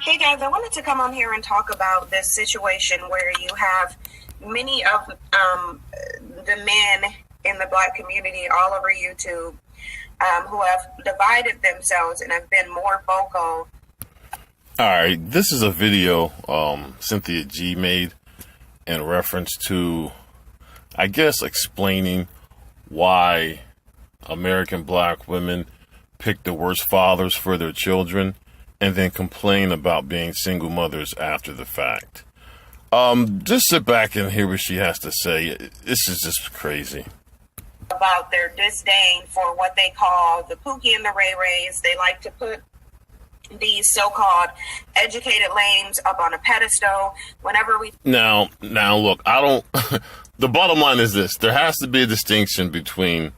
Hey guys, I wanted to come on here and talk about this situation where you have many of the men in the Black community all over YouTube who have divided themselves and have been more vocal. All right, this is a video Cynthia G made in reference to, I guess, explaining why American Black women pick the worst fathers for their children and then complain about being single mothers after the fact. Just sit back and hear what she has to say. This is just crazy. About their disdain for what they call the Pookie and the Ray Rays. They like to put these so-called educated lames up on a pedestal whenever we... Now, look, I don't... The bottom line is this. There has to be a distinction between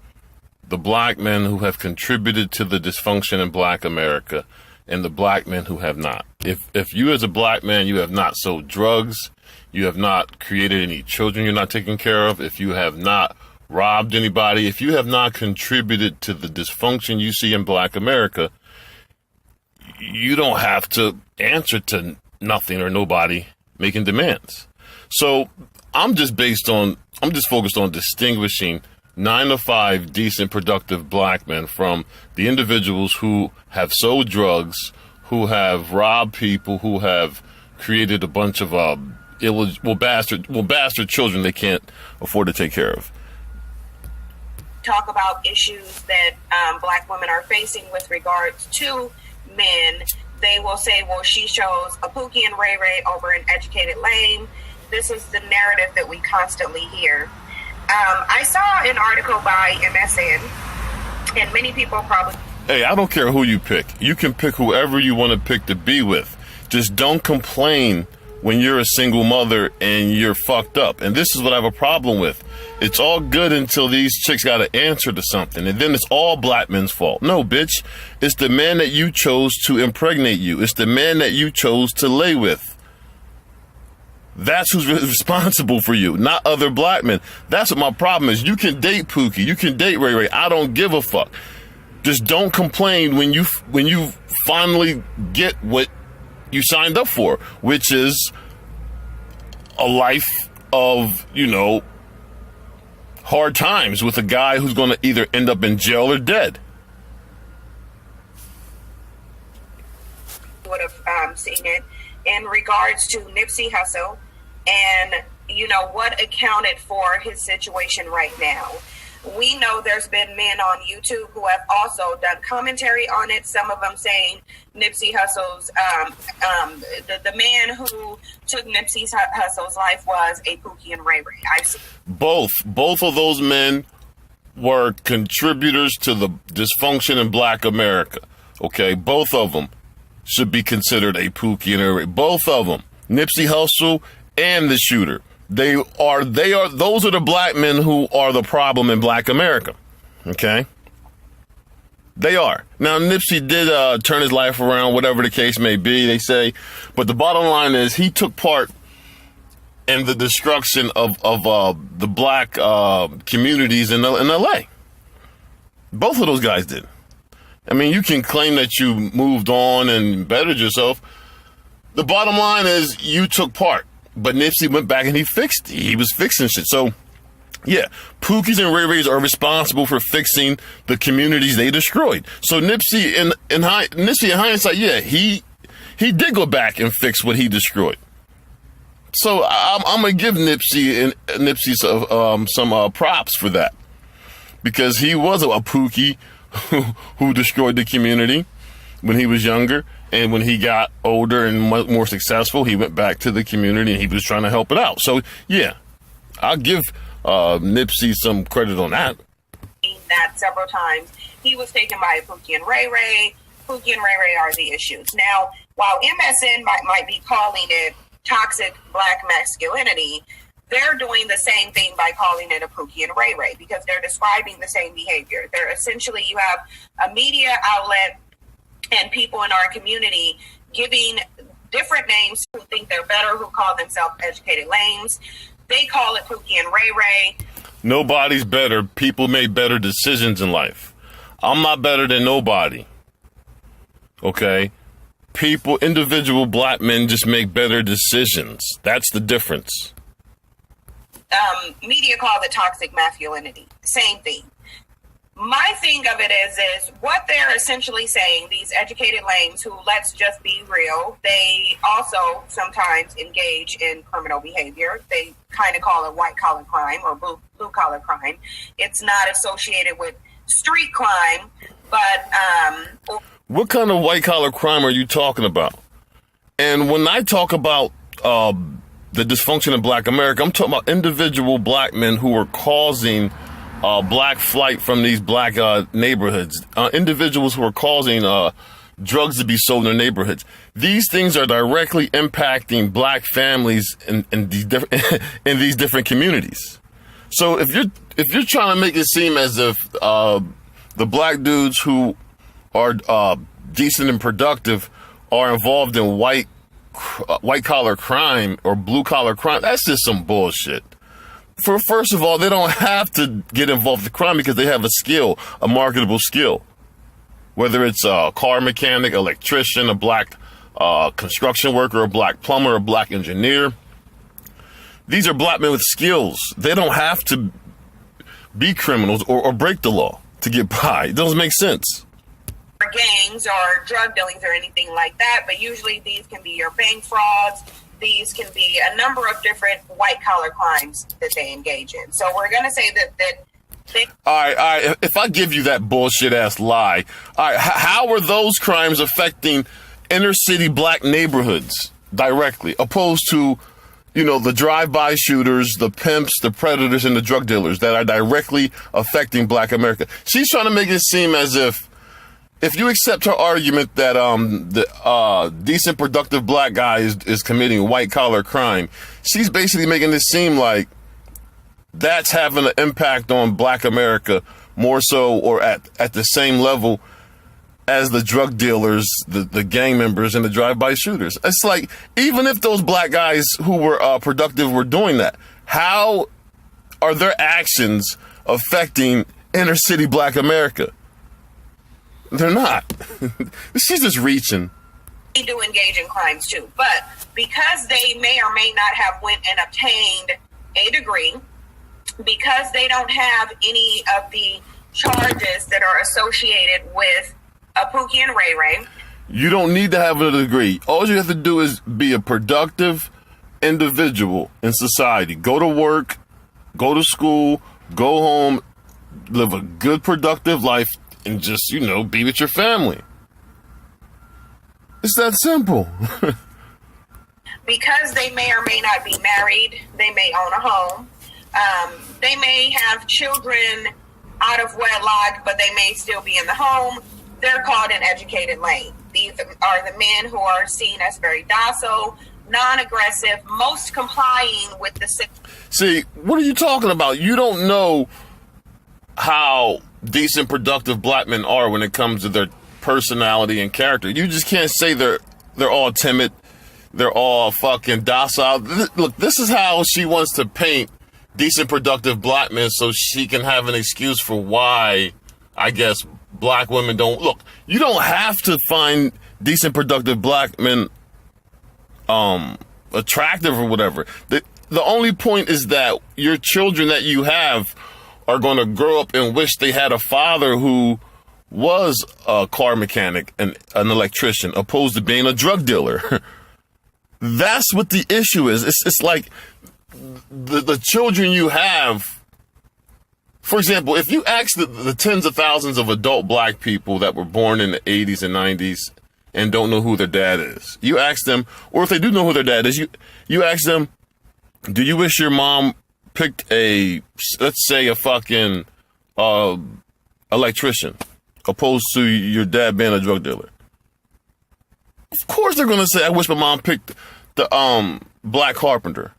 the Black men who have contributed to the dysfunction in Black America and the Black men who have not. If you as a Black man, you have not sold drugs, you have not created any children you're not taking care of, if you have not robbed anybody, if you have not contributed to the dysfunction you see in Black America, you don't have to answer to nothing or nobody making demands. So I'm just focused on distinguishing 9 to 5 decent, productive Black men from the individuals who have sold drugs, who have robbed people, who have created a bunch of bastard children they can't afford to take care of. Talk about issues that Black women are facing with regards to men. They will say, well, she chose a Pookie and Ray Ray over an educated lame. This is the narrative that we constantly hear. I saw an article by MSN, and many people probably... Hey, I don't care who you pick. You can pick whoever you want to pick to be with. Just don't complain when you're a single mother and you're fucked up. And this is what I have a problem with. It's all good until these chicks got to answer to something, and then it's all Black men's fault. No, bitch. It's the man that you chose to impregnate you. It's the man that you chose to lay with. That's who's responsible for you, not other Black men. That's what my problem is. You can date Pookie. You can date Ray Ray. I don't give a fuck. Just don't complain when you finally get what you signed up for, which is a life of, hard times with a guy who's going to either end up in jail or dead. Would have seen it in regards to Nipsey Hussle and, what accounted for his situation right now. We know there's been men on YouTube who have also done commentary on it. Some of them saying Nipsey Hussle's, the man who took Nipsey Hussle's life was a Pookie and Ray Ray. Both of those men were contributors to the dysfunction in Black America. Okay, both of them should be considered a Pookie and a Ray. Both of them, Nipsey Hussle and the shooter. Those are the Black men who are the problem in Black America. Okay? They are. Now, Nipsey did turn his life around, whatever the case may be, they say. But the bottom line is he took part in the destruction of the Black communities in LA. Both of those guys did. I mean, you can claim that you moved on and bettered yourself. The bottom line is you took part. But Nipsey went back and he was fixing shit. So, yeah, Pookies and Ray Rays are responsible for fixing the communities they destroyed. So Nipsey in hindsight, yeah, he did go back and fix what he destroyed. So I'm gonna give Nipsey some props for that, because he was a Pookie who destroyed the community when he was younger. And when he got older and more successful, he went back to the community and he was trying to help it out. So, yeah, I'll give Nipsey some credit on that. That several times. He was taken by Pookie and Ray Ray. Pookie and Ray Ray are the issues. Now, while MSN might be calling it toxic Black masculinity, they're doing the same thing by calling it a Pookie and Ray Ray, because they're describing the same behavior. They're essentially, you have a media outlet and people in our community giving different names who think they're better, who call themselves educated lames. They call it Pookie and Ray Ray. Nobody's better. People made better decisions in life. I'm not better than nobody. Okay? individual black men just make better decisions. That's the difference. Media calls it toxic masculinity. Same thing. My thing of it is what they're essentially saying, these educated lames who, let's just be real, they also sometimes engage in criminal behavior. They kind of call it white collar crime or blue collar crime. It's not associated with street crime, but what kind of white collar crime are you talking about? And when I talk about the dysfunction in Black America, I'm talking about individual black men who are causing black flight from these black neighborhoods, individuals who are causing drugs to be sold in their neighborhoods. These things are directly impacting black families in these different communities. So if you're trying to make it seem as if the black dudes who are decent and productive are involved in white collar crime or blue collar crime, that's just some bullshit. First of all, they don't have to get involved in crime because they have a skill, a marketable skill. Whether it's a car mechanic, electrician, a black construction worker, a black plumber, a black engineer. These are black men with skills. They don't have to be criminals or break the law to get by. It doesn't make sense. Gangs or drug dealings or anything like that, but usually these can be your bank frauds. These can be a number of different white collar crimes that they engage in. So we're going to say that all right. If I give you that bullshit ass lie, all right, how are those crimes affecting inner city black neighborhoods directly, opposed to, the drive-by shooters, the pimps, the predators, and the drug dealers that are directly affecting Black America? She's trying to make it seem as if you accept her argument that the decent, productive black guy is committing white-collar crime, she's basically making it seem like that's having an impact on Black America more so or at the same level as the drug dealers, the gang members, and the drive-by shooters. It's like, even if those black guys who were productive were doing that, how are their actions affecting inner-city Black America? They're not. She's just reaching. They do engage in crimes too, but because they may or may not have went and obtained a degree, because they don't have any of the charges that are associated with a Pookie and Ray Ray. You don't need to have a degree. All you have to do is be a productive individual in society. Go to work, go to school, go home, live a good, productive life, and just, be with your family. It's that simple. Because they may or may not be married, they may own a home. They may have children out of wedlock, but they may still be in the home. They're called an educated lane. These are the men who are seen as very docile, non-aggressive, most complying with the... See, what are you talking about? You don't know how decent, productive black men are when it comes to their personality and character. You just can't say they're all timid. They're all fucking docile. Look, this is how she wants to paint decent, productive black men so she can have an excuse for why, I guess, black women don't... Look, you don't have to find decent, productive black men attractive or whatever. The only point is that your children that you have are going to grow up and wish they had a father who was a car mechanic and an electrician, opposed to being a drug dealer. That's what the issue is. It's like the children you have. For example, if you ask the tens of thousands of adult black people that were born in the 80s and 90s and don't know who their dad is, you ask them, or if they do know who their dad is, you ask them, do you wish your mom picked let's say a fucking electrician opposed to your dad being a drug dealer? Of course they're going to say, I wish my mom picked the black carpenter.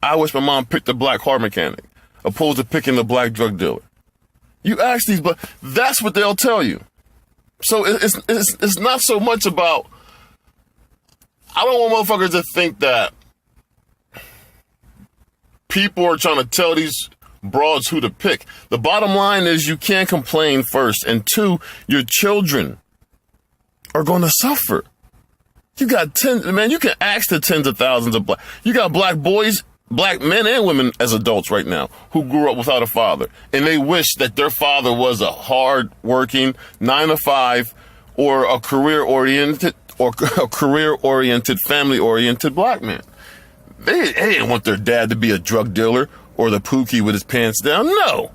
I wish my mom picked the black car mechanic opposed to picking the black drug dealer. You ask these, but that's what they'll tell you. So it's not so much about... I don't want motherfuckers to think that people are trying to tell these broads who to pick. The bottom line is you can't complain, first, and two, your children are going to suffer. You got you can ask the tens of thousands of you got black boys, black men and women as adults right now who grew up without a father. And they wish that their father was a hard-working 9-to-5 or a career-oriented family-oriented black man. They didn't want their dad to be a drug dealer or the pookie with his pants down. No.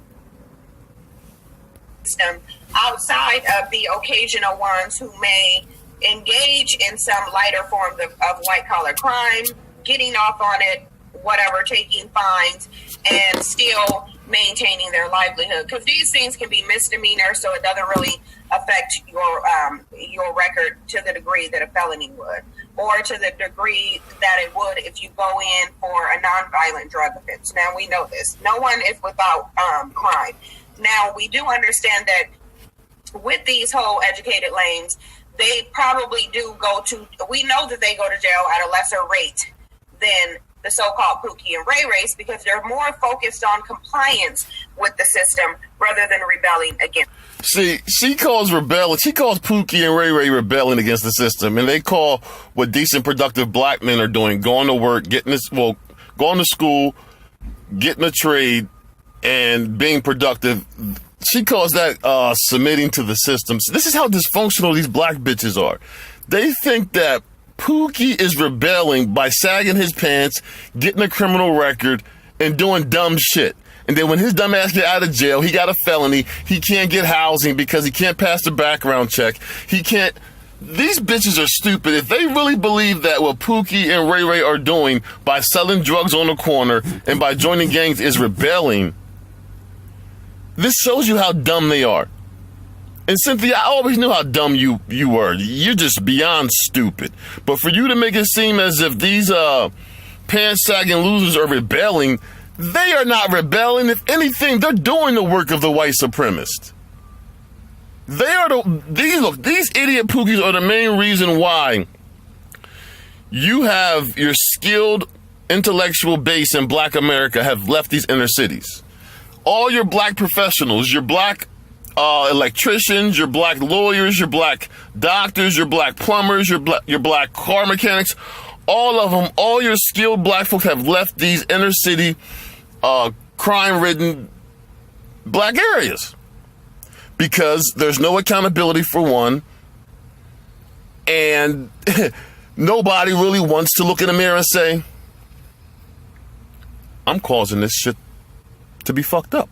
Outside of the occasional ones who may engage in some lighter forms of white-collar crime, getting off on it, whatever, taking fines, and still maintaining their livelihood. Because these things can be misdemeanors, so it doesn't really affect your record to the degree that a felony would, or to the degree that it would if you go in for a nonviolent drug offense. Now, we know this. No one is without crime. Now, we do understand that with these whole educated lanes, they probably do we know that they go to jail at a lesser rate than the so-called Pookie and Ray Rays, because they're more focused on compliance with the system rather than rebelling against. See, she calls Pookie and Ray Ray rebelling against the system, and they call what decent, productive black men are doing, going to work, going to school, getting a trade, and being productive. She calls that submitting to the system. So this is how dysfunctional these black bitches are. They think that Pookie is rebelling by sagging his pants, getting a criminal record, and doing dumb shit. And then when his dumb ass get out of jail, he got a felony. He can't get housing because he can't pass the background check. These bitches are stupid. If they really believe that what Pookie and Ray Ray are doing by selling drugs on the corner and by joining gangs is rebelling, this shows you how dumb they are. And Cynthia, I always knew how dumb you were. You're just beyond stupid. But for you to make it seem as if these pants-sagging losers are rebelling, they are not rebelling. If anything, they're doing the work of the white supremacist. These idiot Pookies are the main reason why you have your skilled intellectual base in black America have left these inner cities. All your black professionals, your black electricians, your black lawyers, your black doctors, your black plumbers, your black car mechanics, all of them, all your skilled black folk have left these inner city, crime-ridden black areas because there's no accountability for one, and nobody really wants to look in the mirror and say, I'm causing this shit to be fucked up.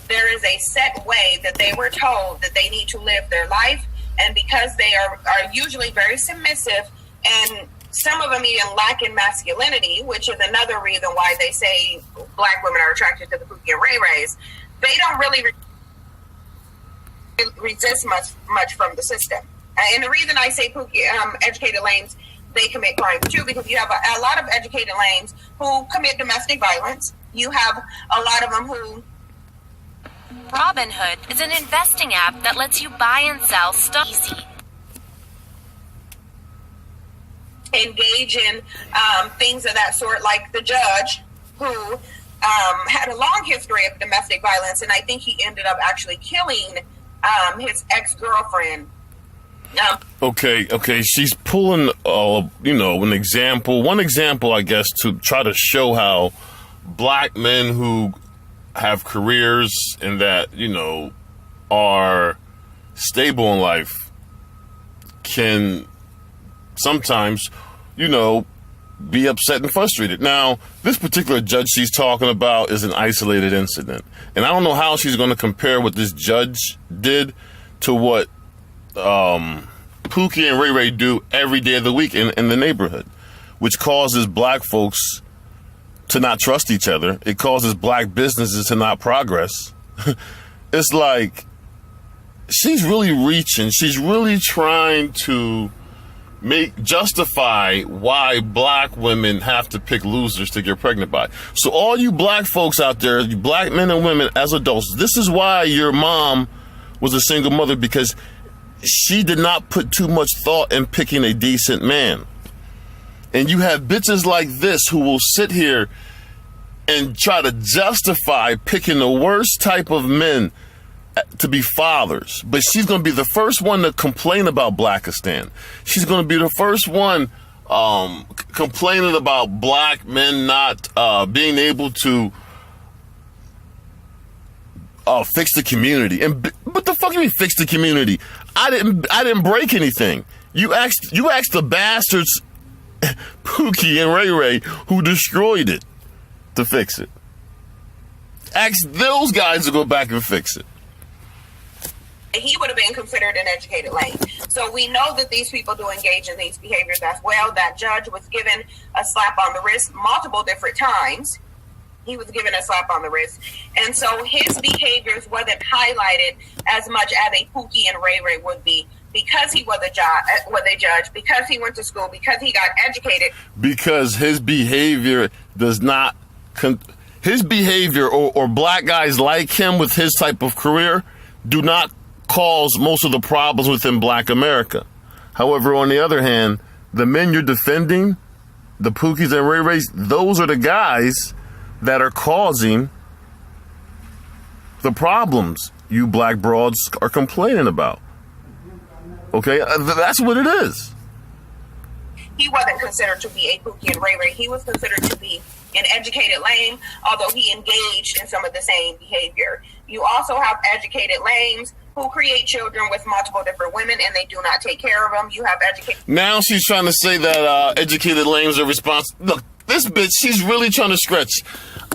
There is a set way that they were told that they need to live their life, and because they are usually very submissive, and some of them even lack in masculinity, which is another reason why they say black women are attracted to the Pookie and Ray Rays, they don't really resist much from the system. And the reason I say Pookie, educated lanes, they commit crime too, because you have a lot of educated lanes who commit domestic violence. You have a lot of them who... Robinhood is an investing app that lets you buy and sell stuff easy. Engage in things of that sort, like the judge who had a long history of domestic violence, and I think he ended up actually killing his ex-girlfriend. Okay. She's pulling, one example, I guess, to try to show how black men who have careers and that, are stable in life can sometimes, be upset and frustrated. Now, this particular judge she's talking about is an isolated incident. And I don't know how she's going to compare what this judge did to what Pookie and Ray Ray do every day of the week in the neighborhood, which causes black folks to not trust each other. It causes black businesses to not progress. It's like she's really reaching. She's really trying to justify why black women have to pick losers to get pregnant by. So all you black folks out there, you black men and women as adults, this is why your mom was a single mother, because she did not put too much thought in picking a decent man. And you have bitches like this who will sit here and try to justify picking the worst type of men to be fathers, but she's going to be the first one to complain about Blackistan. She's going to be the first one complaining about black men not being able to fix the community. And what the fuck do you mean fix the community? I didn't break anything. You asked the bastards Pookie and Ray Ray who destroyed it to fix it. Ask those guys to go back and fix it. He would have been considered an educated lame. So we know that these people do engage in these behaviors as well. That judge was given a slap on the wrist multiple different times. He was given a slap on the wrist. And so his behaviors wasn't highlighted as much as a Pookie and Ray Ray would be, because he was a judge, because he went to school, because he got educated. Because his behavior does not... his behavior or black guys like him with his type of career do not cause most of the problems within black America. However, on the other hand, the men you're defending, the Pookies and Ray Rays, those are the guys that are causing the problems you black broads are complaining about. Okay, that's what it is. He wasn't considered to be a Pookie and Ray Ray. He was considered to be an educated lame, although he engaged in some of the same behavior. You also have educated lames who create children with multiple different women, and they do not take care of them. You have educated... Now she's trying to say that educated lames are responsible. Look, this bitch, she's really trying to stretch.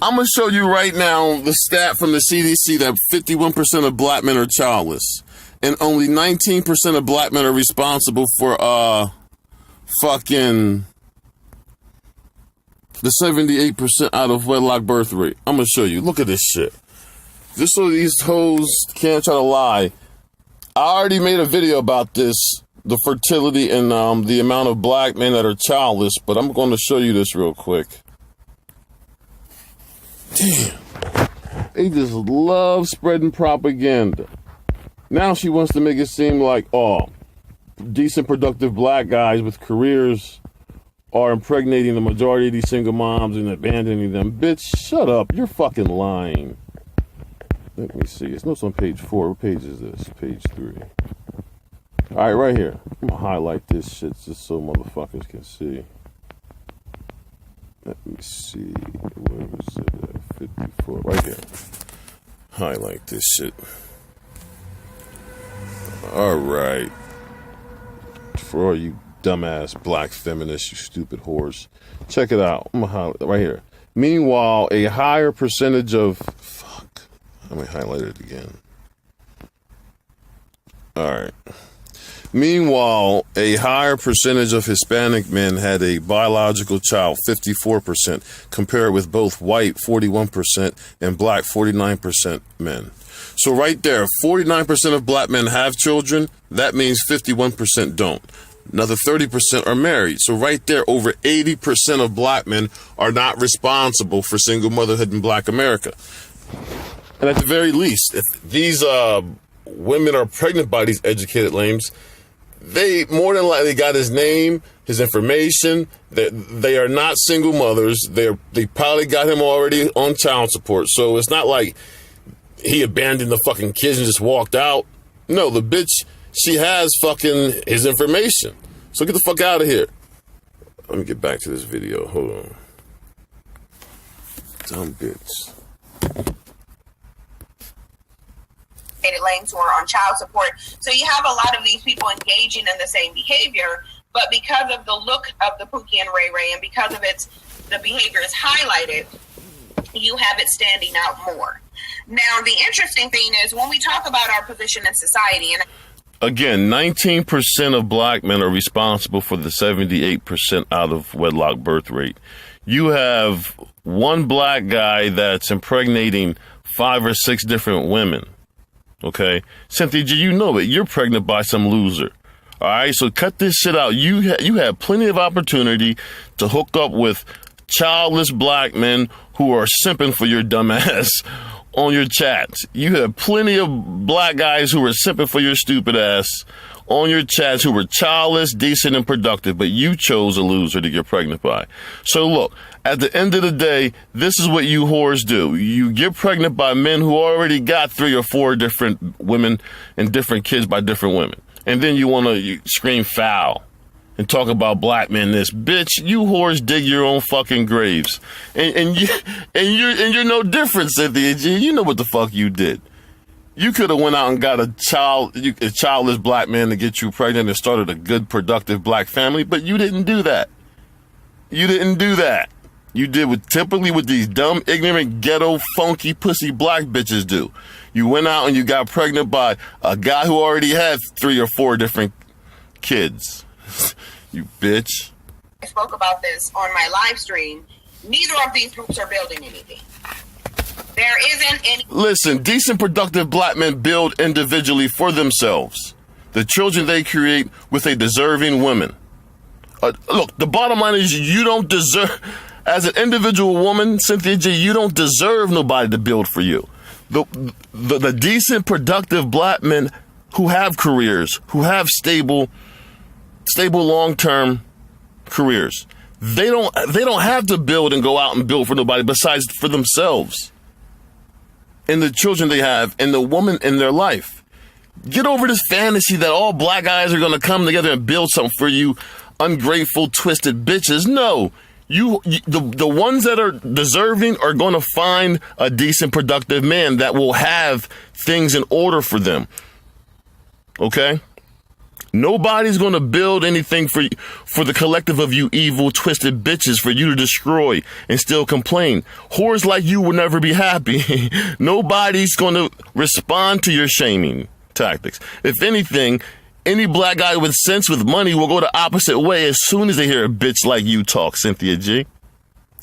I'm going to show you right now the stat from the CDC that 51% of black men are childless, and only 19% of black men are responsible for fucking the 78% out of wedlock birth rate. I'm going to show you. Look at this shit. Just so these hoes can't try to lie. I already made a video about this, the fertility and the amount of black men that are childless, but I'm going to show you this real quick. Damn. They just love spreading propaganda. Now she wants to make it seem like, decent, productive black guys with careers are impregnating the majority of these single moms and abandoning them. Bitch, shut up. You're fucking lying. Let me see. It's notes on page 4. What page is this? Page 3. All right, right here. I'm going to highlight this shit just so motherfuckers can see. Let me see. Where was it at? 54. Right here. Highlight this shit. All right. For all you dumbass black feminists, you stupid whores. Check it out. I'm going to highlight right here. Meanwhile, a higher percentage of... Let me highlight it again. All right. Meanwhile, a higher percentage of Hispanic men had a biological child, 54%, compared with both white, 41%, and black, 49% men. So right there, 49% of black men have children. That means 51% don't. Another 30% are married. So right there, over 80% of black men are not responsible for single motherhood in black America. And at the very least, if these women are pregnant by these educated lames, they more than likely got his name, his information. They are not single mothers. They probably got him already on child support. So it's not like he abandoned the fucking kids and just walked out. No, the bitch, she has fucking his information. So get the fuck out of here. Let me get back to this video. Hold on. Dumb bitch. Lanes who are on child support. So you have a lot of these people engaging in the same behavior, but because of the look of the Pookie and Ray Ray and because of the behavior is highlighted, you have it standing out more. Now, the interesting thing is when we talk about our position in society, and again, 19% of black men are responsible for the 78% out of wedlock birth rate. You have one black guy that's impregnating 5 or 6 different women. Okay, Cynthia, you know it. You're pregnant by some loser. All right, so cut this shit out. You have plenty of opportunity to hook up with childless black men who are simping for your dumb ass on your chats. You have plenty of black guys who are simping for your stupid ass on your chats who were childless, decent, and productive, but you chose a loser to get pregnant by. So look, at the end of the day, this is what you whores do. You get pregnant by men who already got 3 or 4 different women and different kids by different women. And then you want to scream foul and talk about black men. This bitch, you whores dig your own fucking graves, and you're no different, Cynthia G. You know what the fuck you did. You could have went out and got a childless black man to get you pregnant and started a good, productive black family, but you didn't do that. You didn't do that. You did typically what these dumb, ignorant, ghetto, funky, pussy black bitches do. You went out and you got pregnant by a guy who already had 3 or 4 different kids. You bitch. I spoke about this on my live stream. Neither of these groups are building anything. There isn't any. Listen, decent, productive black men build individually for themselves. The children they create with a deserving woman. Look, the bottom line is you don't deserve, as an individual woman, Cynthia G, you don't deserve nobody to build for you. The decent, productive black men who have careers, who have stable long-term careers, they don't have to build and go out and build for nobody besides for themselves and the children they have and the woman in their life. Get over this fantasy that all black guys are going to come together and build something for you, ungrateful, twisted bitches. No, the ones that are deserving are going to find a decent, productive man that will have things in order for them. Okay? Nobody's going to build anything for the collective of you evil, twisted bitches for you to destroy and still complain. Whores like you will never be happy. Nobody's going to respond to your shaming tactics. If anything, any black guy with sense, with money, will go the opposite way as soon as they hear a bitch like you talk, Cynthia G.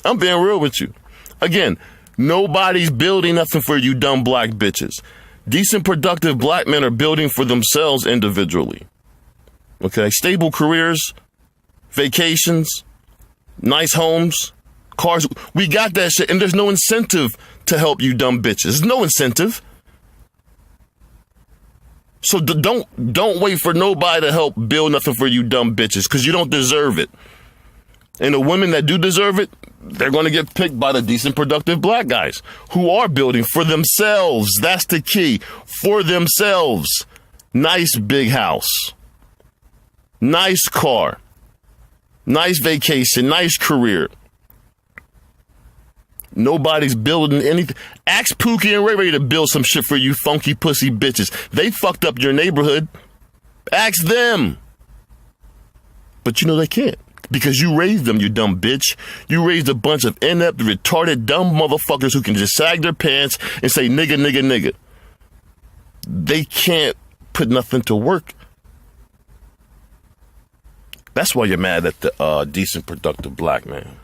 I'm being real with you. Again, nobody's building nothing for you dumb black bitches. Decent, productive black men are building for themselves individually. Okay, stable careers, vacations, nice homes, cars. We got that shit, and there's no incentive to help you dumb bitches. There's no incentive. So don't wait for nobody to help build nothing for you dumb bitches, because you don't deserve it. And the women that do deserve it, they're going to get picked by the decent, productive black guys who are building for themselves. That's the key. For themselves. Nice big house. Nice car, nice vacation, nice career. Nobody's building anything. Ask Pookie and Ray Ray to build some shit for you funky pussy bitches. They fucked up your neighborhood. Ask them. But you know they can't. Because you raised them, you dumb bitch. You raised a bunch of inept, retarded, dumb motherfuckers who can just sag their pants and say nigga, nigga, nigga. They can't put nothing to work. That's why you're mad at the decent, productive black man.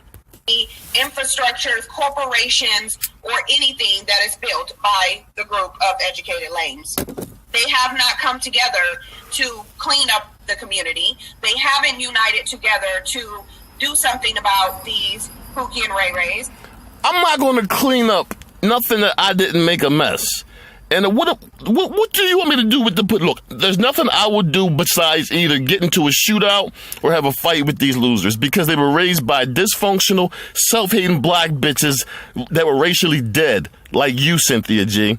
Infrastructures, corporations, or anything that is built by the group of educated lames. They have not come together to clean up the community. They haven't united together to do something about these Pookie and Ray Rays. I'm not going to clean up nothing that I didn't make a mess. And what do you want me to do with the put? Look, there's nothing I would do besides either get into a shootout or have a fight with these losers, because they were raised by dysfunctional, self-hating black bitches that were racially dead, like you, Cynthia G.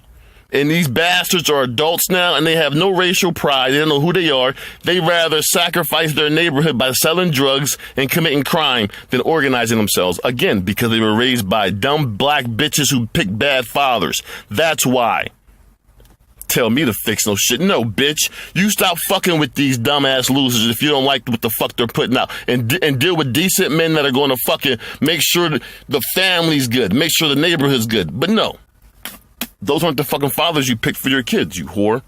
And these bastards are adults now, and they have no racial pride. They don't know who they are. They rather sacrifice their neighborhood by selling drugs and committing crime than organizing themselves. Again, because they were raised by dumb black bitches who pick bad fathers. That's why. Tell me to fix no shit. No, bitch. You stop fucking with these dumbass losers if you don't like what the fuck they're putting out. And deal with decent men that are going to fucking make sure the family's good. Make sure the neighborhood's good. But no. Those aren't the fucking fathers you picked for your kids, you whore.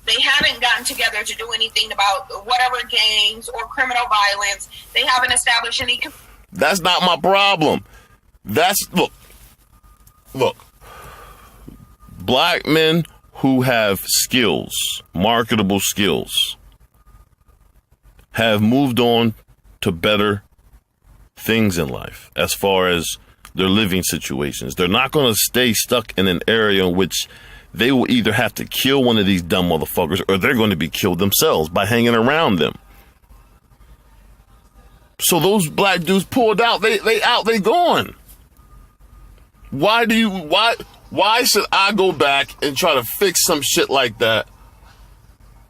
They haven't gotten together to do anything about whatever gangs or criminal violence. They haven't established any... That's not my problem. Look. Black men who have skills, marketable skills, have moved on to better things in life as far as their living situations. They're not going to stay stuck in an area in which they will either have to kill one of these dumb motherfuckers or they're going to be killed themselves by hanging around them. So those black dudes pulled out. They gone. Why should I go back and try to fix some shit like that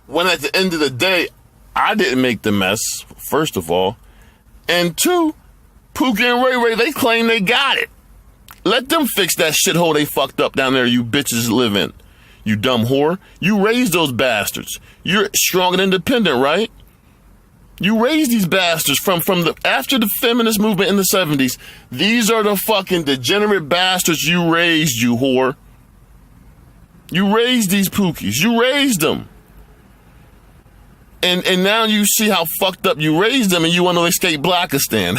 when at the end of the day, I didn't make the mess, first of all. And two, Pookie and Ray Ray, they claim they got it. Let them fix that shithole they fucked up down there you bitches live in. You dumb whore. You raised those bastards. You're strong and independent, right? You raised these bastards from after the feminist movement in the 70s. These are the fucking degenerate bastards you raised, you whore. You raised these Pookies. You raised them. And now you see how fucked up you raised them and you want to escape Blackistan.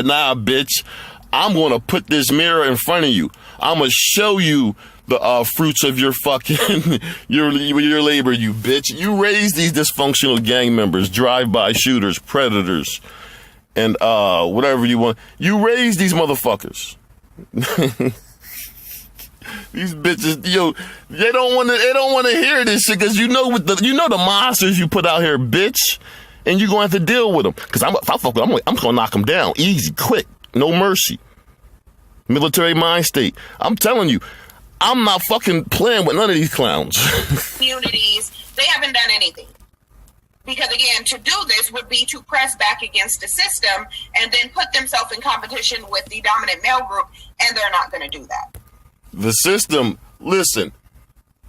Nah, bitch. I'm going to put this mirror in front of you. I'm going to show you the fruits of your fucking, your labor, you bitch. You raised these dysfunctional gang members, drive-by shooters, predators, and whatever you want. You raised these motherfuckers. These bitches, yo, they don't want to hear this shit because you know the monsters you put out here, bitch, and you're going to have to deal with them. Because I'm going to knock them down easy, quick, no mercy. Military mind state. I'm telling you, I'm not fucking playing with none of these clowns. Communities, they haven't done anything. Because again, to do this would be to press back against the system and then put themselves in competition with the dominant male group, and they're not going to do that. The system, listen,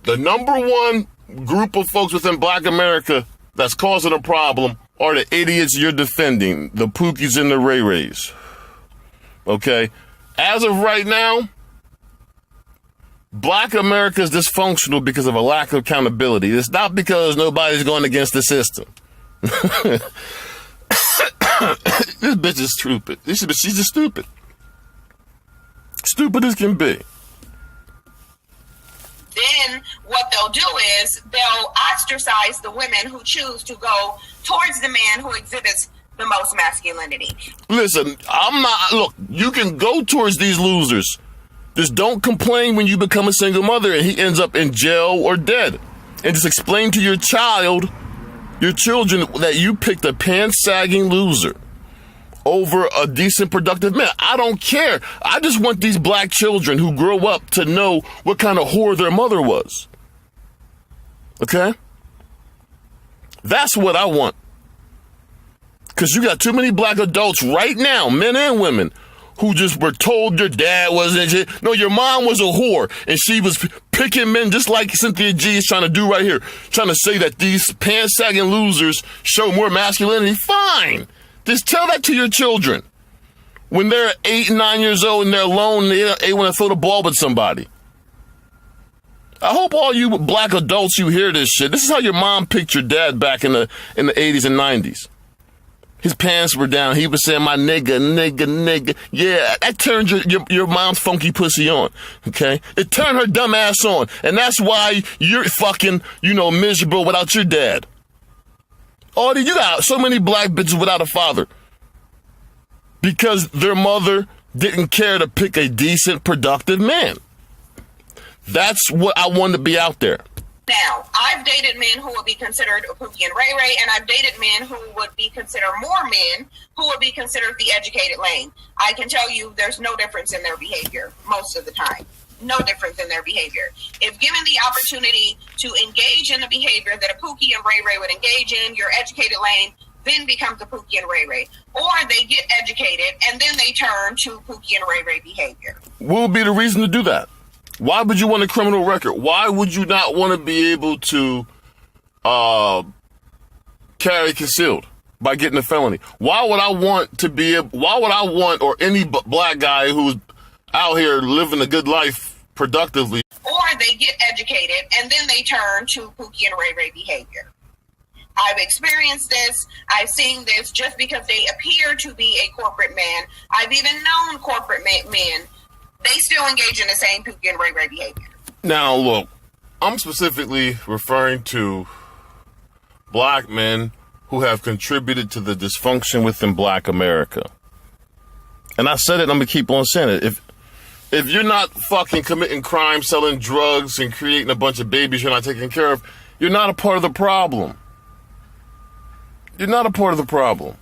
the number one group of folks within Black America that's causing a problem are the idiots you're defending, the Pookies and the Ray Rays. Okay? As of right now, Black America is dysfunctional because of a lack of accountability. It's not because nobody's going against the system. This bitch is stupid. She's just stupid. Stupid as can be. Then what they'll do is they'll ostracize the women who choose to go towards the man who exhibits the most masculinity. Listen, look, you can go towards these losers. Just don't complain when you become a single mother and he ends up in jail or dead. And just explain to your children, that you picked a pants-sagging loser over a decent, productive man. I don't care. I just want these black children who grow up to know what kind of whore their mother was. Okay? That's what I want. Because you got too many black adults right now, men and women, who just were told your dad wasn't shit. No, your mom was a whore, and she was picking men just like Cynthia G is trying to do right here, trying to say that these pants-sagging losers show more masculinity. Fine. Just tell that to your children. When they're 8 and 9 years old and they're alone, they want to throw the ball with somebody. I hope all you black adults, you hear this shit. This is how your mom picked your dad back in the 80s and 90s. His pants were down. He was saying, my nigga. Yeah, that turned your mom's funky pussy on, okay? It turned her dumb ass on. And that's why you're fucking, miserable without your dad. Oh, you got so many black bitches without a father. Because their mother didn't care to pick a decent, productive man. That's what I want to be out there. Now, I've dated men who would be considered Pookie and Ray Ray, and I've dated men who would be considered more men who would be considered the educated lane. I can tell you there's no difference in their behavior most of the time. No difference in their behavior. If given the opportunity to engage in the behavior that a Pookie and Ray Ray would engage in, your educated lane then becomes a Pookie and Ray Ray. Or they get educated and then they turn to Pookie and Ray Ray behavior. What would be the reason to do that? Why would you want a criminal record? Why would you not want to be able to carry concealed by getting a felony? Why would I want, or any black guy who's out here living a good life productively? Or they get educated and then they turn to Pookie and Ray Ray behavior. I've experienced this. I've seen this just because they appear to be a corporate man. I've even known corporate men. They still engage in the same Pookie and Ray Ray behavior. Now, look, I'm specifically referring to black men who have contributed to the dysfunction within Black America. And I said it, I'm going to keep on saying it. If you're not fucking committing crime, selling drugs, and creating a bunch of babies you're not taking care of, you're not a part of the problem. You're not a part of the problem.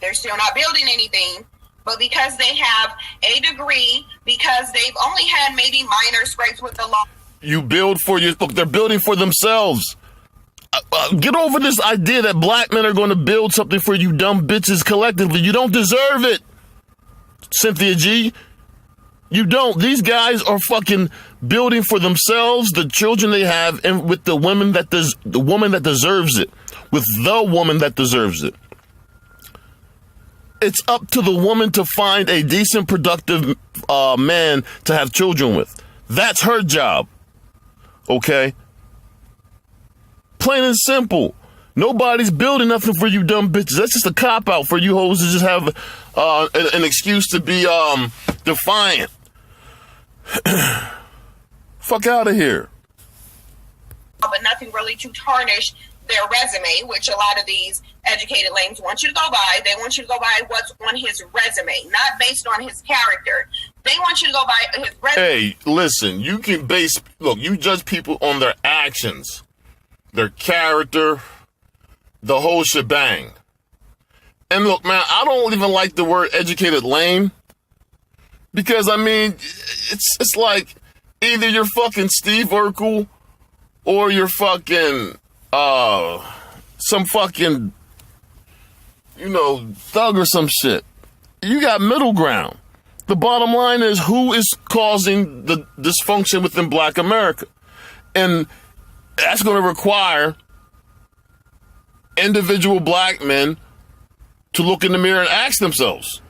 They're still not building anything, but because they have a degree, because they've only had maybe minor scrapes with the law. You build for your, look, they're building for themselves. Get over this idea that black men are going to build something for you dumb bitches collectively. You don't deserve it, Cynthia G. You don't. These guys are fucking building for themselves, the children they have, and with the woman that the woman that deserves it, with the woman that deserves it. It's up to the woman to find a decent, productive man to have children with. That's her job. Okay? Plain and simple. Nobody's building nothing for you dumb bitches. That's just a cop-out for you hoes to just have an excuse to be defiant. Fuck out of here. But nothing really to tarnish their resume, which a lot of these educated lames want you to go by. They want you to go by what's on his resume, not based on his character. They want you to go by his resume. Hey, listen, you can you judge people on their actions, their character, the whole shebang. And look, man, I don't even like the word educated lame, because, I mean, it's like either you're fucking Steve Urkel or you're fucking some fucking, thug or some shit. You got middle ground. The bottom line is, who is causing the dysfunction within Black America? And that's going to require individual black men to look in the mirror and ask themselves,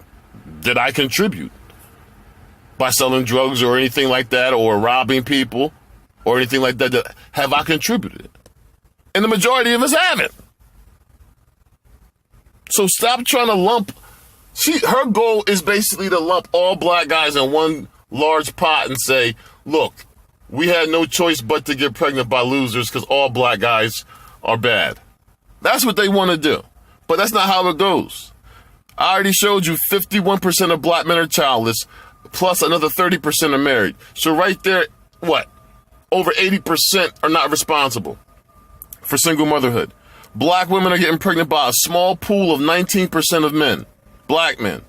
did I contribute by selling drugs or anything like that, or robbing people or anything like that? Have I contributed? And the majority of us haven't. So stop trying to lump. Her goal is basically to lump all black guys in one large pot and say, look, we had no choice but to get pregnant by losers because all black guys are bad. That's what they want to do. But that's not how it goes. I already showed you 51% of black men are childless, plus another 30% are married. So right there, what? Over 80% are not responsible for single motherhood. Black women are getting pregnant by a small pool of 19% of men, black men.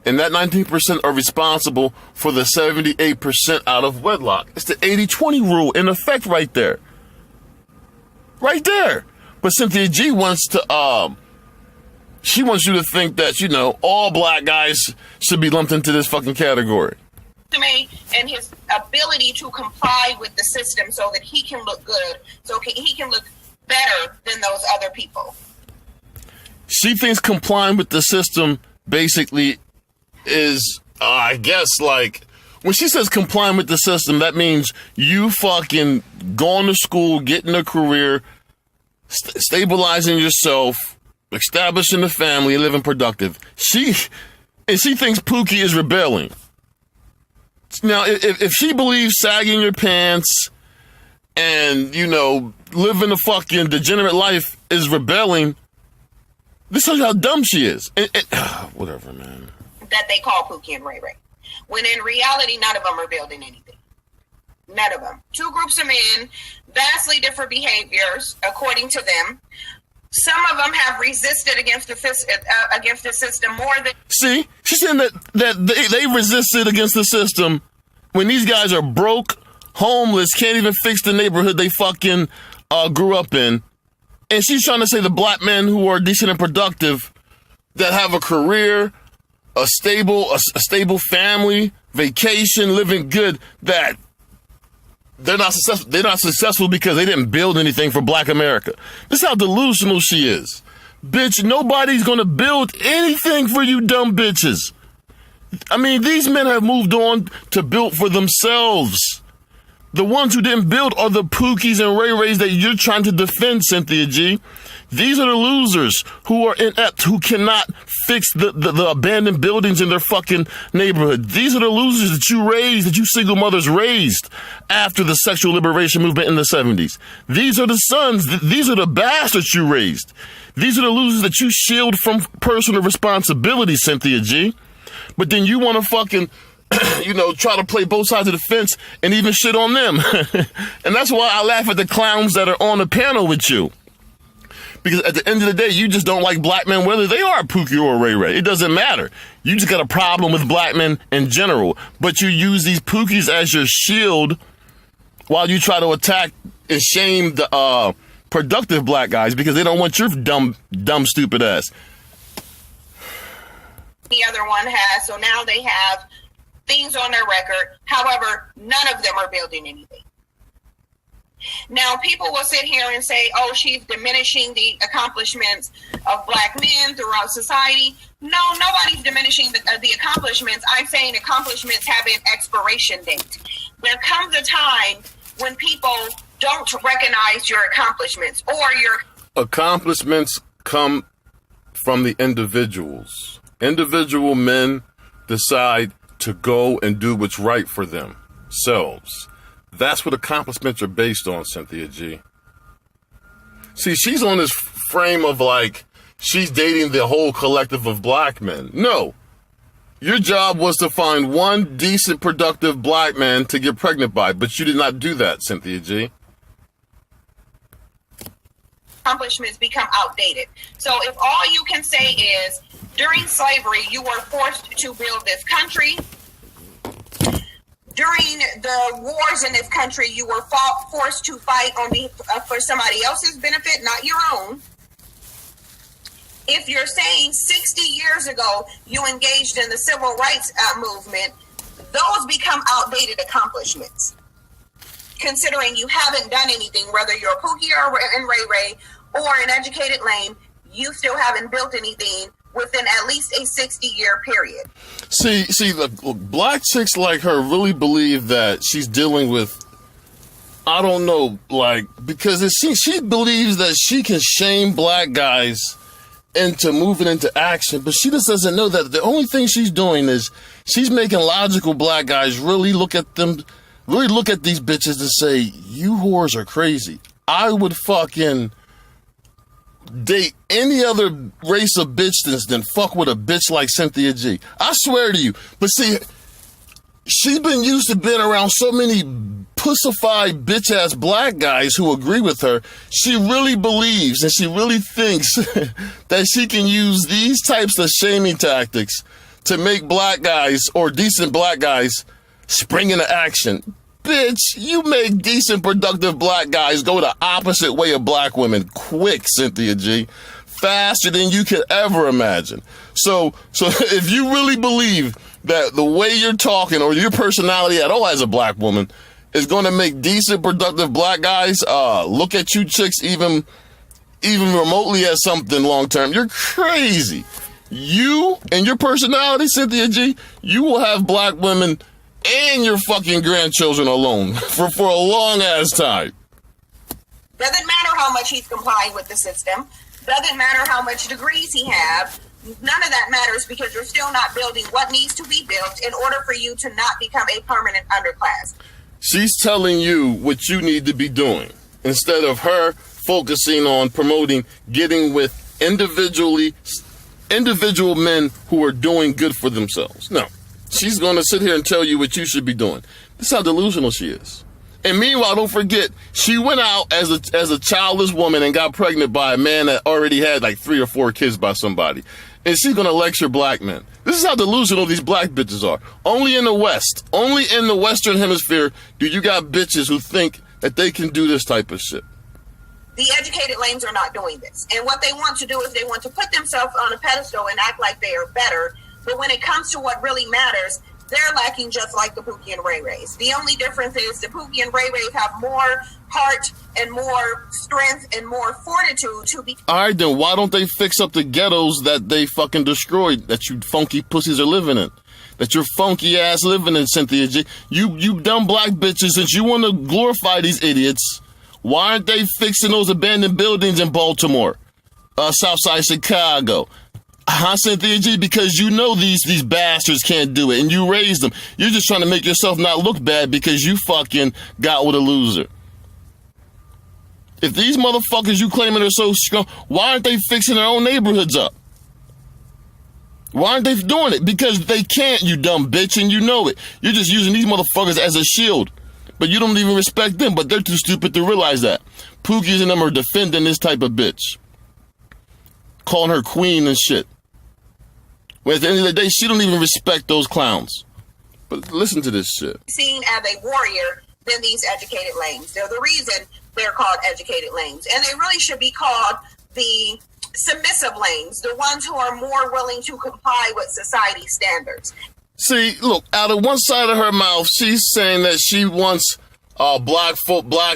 And that 19% are responsible for the 78% out of wedlock. It's the 80-20 rule in effect right there. Right there. But Cynthia G wants to, she wants you to think that, all black guys should be lumped into this fucking category. And his ability to comply with the system so that he can look good, so he can look better than those other people. She thinks complying with the system basically is, I guess, like, when she says complying with the system, that means you fucking going to school, getting a career, stabilizing yourself, establishing a family, and living productive. She thinks Pookie is rebelling. Now, if she believes sagging your pants and, living a fucking degenerate life is rebelling, this shows you how dumb she is. Whatever, man. That they call Pookie and Ray Ray. When in reality, none of them are building anything. None of them. Two groups of men, vastly different behaviors, according to them. Some of them have resisted against the system more than... See, she's saying that they resisted against the system when these guys are broke, homeless, can't even fix the neighborhood they fucking grew up in. And she's trying to say the black men who are decent and productive, that have a career, a stable family, vacation, living good, that they're not successful. They're not successful because they didn't build anything for Black America. This is how delusional she is. Bitch, nobody's gonna build anything for you dumb bitches. I mean, these men have moved on to build for themselves. The ones who didn't build are the Pookies and Ray Rays that you're trying to defend, Cynthia G. These are the losers who are inept, who cannot fix the abandoned buildings in their fucking neighborhood. These are the losers that you raised, that you single mothers raised after the sexual liberation movement in the 70s. These are the sons, these are the bastards you raised. These are the losers that you shield from personal responsibility, Cynthia G. But then you want to fucking try to play both sides of the fence and even shit on them. And that's why I laugh at the clowns that are on the panel with you. Because at the end of the day, you just don't like black men, whether they are Pookie or Ray Ray. It doesn't matter. You just got a problem with black men in general. But you use these Pookies as your shield while you try to attack and shame the productive black guys because they don't want your dumb, stupid ass. The other one has, so now they have things on their record. However, none of them are building anything. Now, people will sit here and say, oh, she's diminishing the accomplishments of black men throughout society. No, nobody's diminishing the accomplishments. I'm saying accomplishments have an expiration date. There comes a time when people don't recognize your accomplishments or your... Accomplishments come from the individuals. Individual men decide to go and do what's right for themselves. That's what accomplishments are based on, Cynthia G. See, she's on this frame of like, she's dating the whole collective of black men. No. Your job was to find one decent, productive black man to get pregnant by, but you did not do that, Cynthia G. Accomplishments become outdated. So if all you can say is, during slavery, you were forced to build this country. During the wars in this country, you were forced to fight for somebody else's benefit, not your own. If you're saying 60 years ago you engaged in the civil rights movement, those become outdated accomplishments. Considering you haven't done anything, whether you're a Pookie or in Ray Ray or an educated lame, you still haven't built anything within at least a 60-year period. See, look, black chicks like her really believe that she's dealing with, I don't know, like, because she believes that she can shame black guys into moving into action, but she just doesn't know that the only thing she's doing is she's making logical black guys really look at these bitches and say, you whores are crazy. I would fucking date any other race of bitch than fuck with a bitch like Cynthia G. I swear to you. But see, she's been used to being around so many pussified bitch ass black guys who agree with her. She really believes and she really thinks that she can use these types of shaming tactics to make black guys or decent black guys spring into action. Bitch, you make decent, productive black guys go the opposite way of black women quick, Cynthia G. Faster than you could ever imagine. So if you really believe that the way you're talking or your personality at all as a black woman is going to make decent, productive black guys look at you chicks even remotely as something long term, you're crazy. You and your personality, Cynthia G, you will have black women and your fucking grandchildren alone for a long ass time. Doesn't matter how much he's complying with the system. Doesn't matter how much degrees he have. None of that matters because you're still not building what needs to be built in order for you to not become a permanent underclass. She's telling you what you need to be doing instead of her focusing on promoting getting with individual men who are doing good for themselves. No. She's going to sit here and tell you what you should be doing. This is how delusional she is. And meanwhile, don't forget, she went out as a childless woman and got pregnant by a man that already had like 3 or 4 kids by somebody. And she's going to lecture black men. This is how delusional these black bitches are. Only in the West, only in the Western Hemisphere do you got bitches who think that they can do this type of shit. The educated lames are not doing this. And what they want to do is they want to put themselves on a pedestal and act like they are better. But when it comes to what really matters, they're lacking just like the Pookie and Ray Rays. The only difference is the Pookie and Ray Rays have more heart and more strength and more fortitude to be... All right, then why don't they fix up the ghettos that they fucking destroyed, that you funky pussies are living in? That you're funky ass living in, Cynthia G. You dumb black bitches, since you want to glorify these idiots, why aren't they fixing those abandoned buildings in Baltimore? Southside Chicago? Cynthia G, because you know these bastards can't do it, and you raised them. You're just trying to make yourself not look bad because you fucking got with a loser. If these motherfuckers you claiming are so strong, why aren't they fixing their own neighborhoods up? Why aren't they doing it? Because they can't, you dumb bitch, and you know it. You're just using these motherfuckers as a shield. But you don't even respect them, but they're too stupid to realize that. Pookies and them are defending this type of bitch. Calling her queen and shit. When at the end of the day, she don't even respect those clowns. But listen to this shit. Seen as a warrior than these educated lames. They're the reason they're called educated lames. And they really should be called the submissive lanes, the ones who are more willing to comply with society standards. See, look, out of one side of her mouth, she's saying that she wants black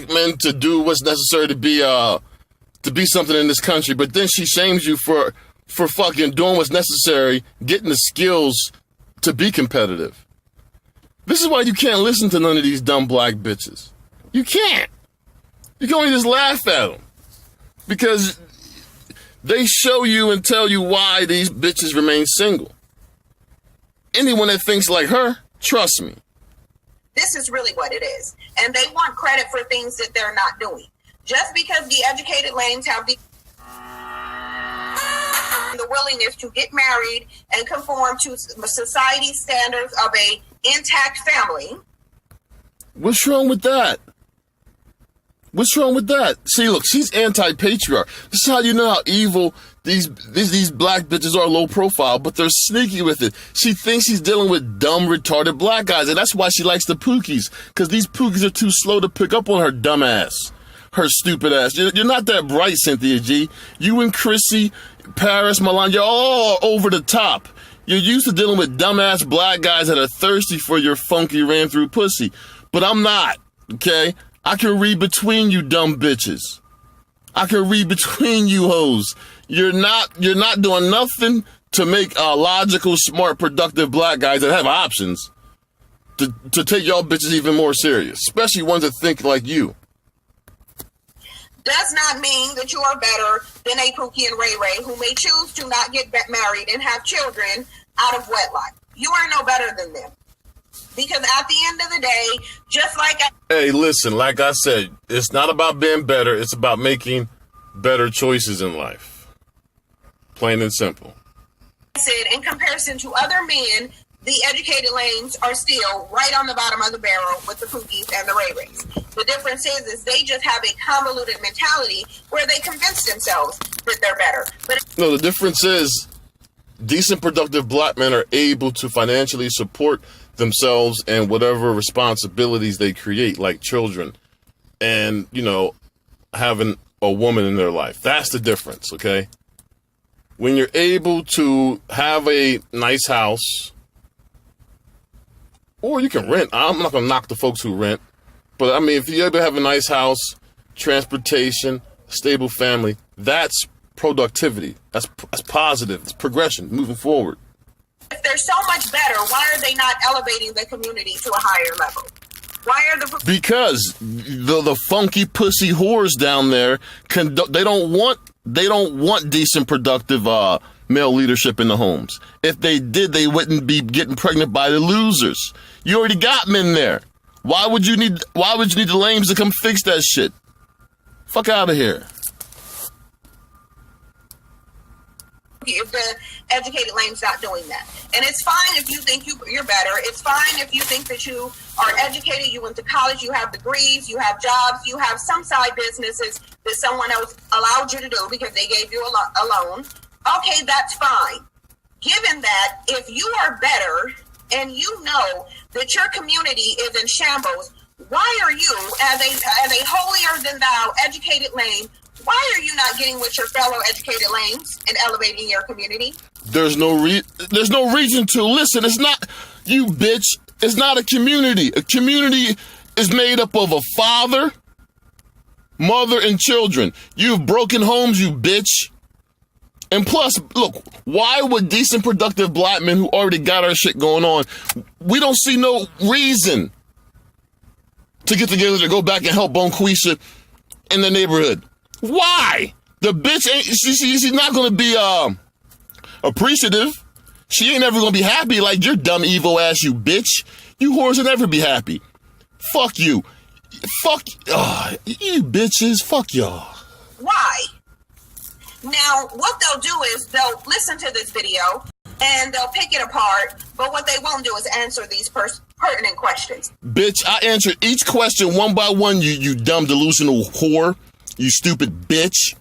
men to do what's necessary to be something in this country, but then she shames you for fucking doing what's necessary, getting the skills to be competitive. This is why you can't listen to none of these dumb black bitches. You can't. You can only just laugh at them. Because they show you and tell you why these bitches remain single. Anyone that thinks like her, trust me. This is really what it is. And they want credit for things that they're not doing. Just because the educated lames have the willingness to get married and conform to society standards of a intact family. What's wrong with that? What's wrong with that? See, look, she's anti-patriarch. This is how you know how evil these black bitches are, low profile, but they're sneaky with it. She thinks she's dealing with dumb, retarded black guys, and that's why she likes the Pookies, because these Pookies are too slow to pick up on her dumb ass, her stupid ass. You're not that bright, Cynthia G. You and Chrissy, Paris, Milan, you're all over the top. You're used to dealing with dumbass black guys that are thirsty for your funky ran-through pussy, but I'm not, okay? I can read between you dumb bitches. I can read between you hoes. You're not doing nothing to make logical, smart, productive black guys that have options to take y'all bitches even more serious, especially ones that think like you. Does not mean that you are better than a Pookie and Ray Ray who may choose to not get married and have children out of wedlock. You are no better than them. Because at the end of the day, just like... Hey, listen, like I said, it's not about being better. It's about making better choices in life. Plain and simple. In comparison to other men, the educated lanes are still right on the bottom of the barrel with the Pookies and the Ray Rays. The difference is they just have a convoluted mentality where they convince themselves that they're better. But no, the difference is decent, productive black men are able to financially support themselves and whatever responsibilities they create, like children and, having a woman in their life. That's the difference, okay? When you're able to have a nice house, or you can rent. I'm not going to knock the folks who rent, but I mean, if you're able to have a nice house, transportation, stable family, that's productivity. That's positive. It's progression, moving forward. If they're so much better, why are they not elevating the community to a higher level? Why are because the funky pussy whores down there they don't want decent, productive male leadership in the homes. If they did, they wouldn't be getting pregnant by the losers. You already got men there. Why would you need the lames to come fix that shit? Fuck out of here. If the educated lane's not doing that. And it's fine if you think you're better. It's fine if you think that you are educated, you went to college, you have degrees, you have jobs, you have some side businesses that someone else allowed you to do because they gave you a loan. Okay, that's fine. Given that, if you are better and you know that your community is in shambles, why are you, as a holier than thou educated lane, why are you not getting with your fellow educated lanes and elevating your community? There's no reason to. Listen, it's not, you bitch, it's not a community. A community is made up of a father, mother, and children. You've broken homes, you bitch. And plus, look, why would decent, productive black men who already got our shit going on, we don't see no reason to get together to go back and help Bonquisha in the neighborhood. Why? The bitch ain't, she's not going to be appreciative. She ain't ever going to be happy like your dumb, evil ass, you bitch. You whores will never be happy. Fuck you. Fuck you bitches. Fuck y'all. Why? Now, what they'll do is they'll listen to this video. and they'll pick it apart, but what they won't do is answer these pertinent questions. Bitch, I answered each question one by one, you dumb delusional whore. You stupid bitch.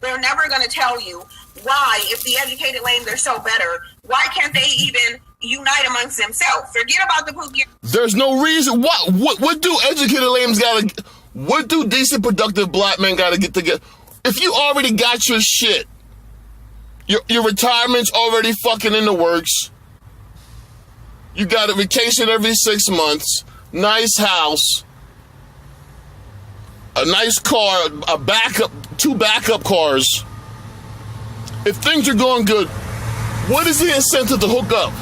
They're never going to tell you why, if the educated lames are so better, why can't they even unite amongst themselves? Forget about the Pookie. There's no reason. What do educated lames gotta, what do decent productive black men gotta get together? If you already got your shit, your retirement's already fucking in the works, you got a vacation every 6 months, nice house, a nice car, a backup, 2 backup cars. If things are going good, what is the incentive to hook up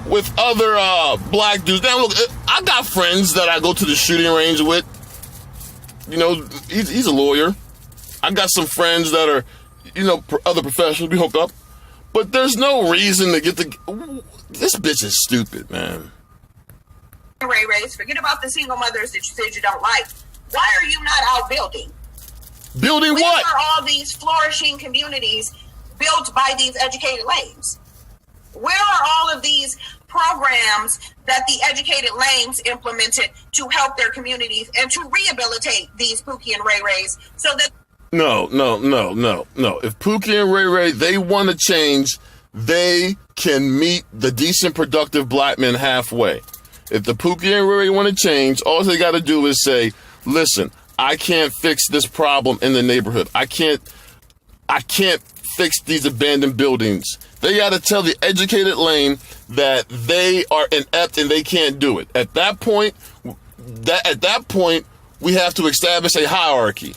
with other black dudes? Now look, I got friends that I go to the shooting range with. You know, he's a lawyer. I got some friends that are, you know, other professionals. We hook up. But there's no reason to get the... This bitch is stupid, man. Ray Rays, forget about the single mothers that you said you don't like. Why are you not out building? Building Where what? are all these flourishing communities built by these educated lames? Where are all of these programs that the educated lames implemented to help their communities and to rehabilitate these Pookie and Ray Rays so that... No. If Pookie and Ray Ray, they want to change, they can meet the decent, productive black men halfway. If the Pookie and Ray Ray want to change, all they got to do is say, listen, I can't fix this problem in the neighborhood. I can't fix these abandoned buildings. They got to tell the educated lame that they are inept and they can't do it. At that point, we have to establish a hierarchy.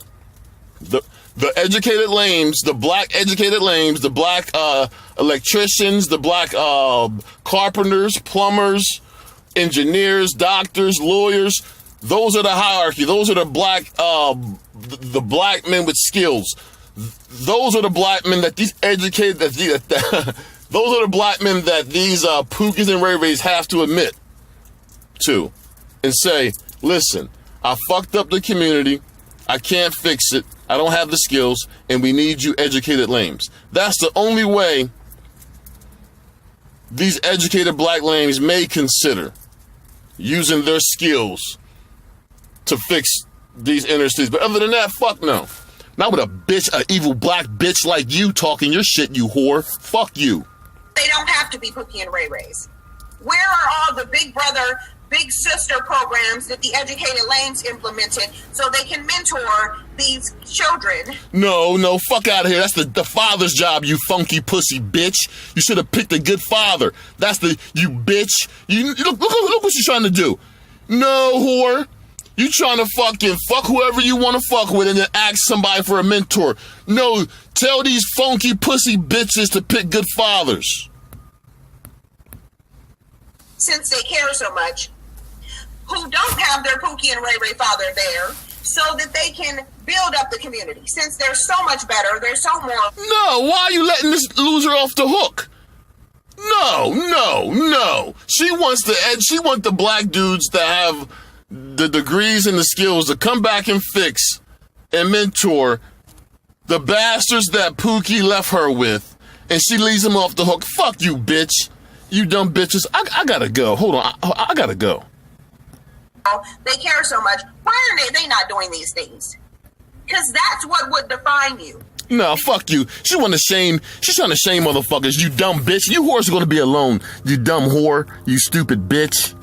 The educated lames, the black educated lames, the black electricians, the black carpenters, plumbers, engineers, doctors, lawyers. Those are the hierarchy. Those are the black men with skills. Those are the black men that these educated, those are the black men that these Pookies and Ray Rays have to admit to and say, listen, I fucked up the community. I can't fix it. I don't have the skills, and we need you educated lames. That's the only way these educated black lames may consider using their skills to fix these inner cities. But other than that, fuck no. Not with an evil black bitch like you talking your shit, you whore. Fuck you. They don't have to be Pookie and Ray Rays. Where are all the big brother, big sister programs that the educated lames implemented so they can mentor these children? No, fuck out of here. That's the father's job, you funky pussy bitch. You should have picked a good father. That's you bitch. Look what you're trying to do. No, whore. You trying to fucking fuck whoever you want to fuck with and then ask somebody for a mentor. No, tell these funky pussy bitches to pick good fathers. Since they care so much, who don't have their Pookie and Ray Ray father there so that they can build up the community. Since they're so much better, they're so more... No, why are you letting this loser off the hook? No. She wants the black dudes to have the degrees and the skills to come back and fix and mentor the bastards that Pookie left her with, and she leaves them off the hook. Fuck you, bitch. You dumb bitches. I gotta go. Hold on. I gotta go. They care so much. Why are they not doing these things? Because that's what would define you. No, fuck you. She's trying to shame motherfuckers. You dumb bitch. You whores are gonna be alone. You dumb whore. You stupid bitch.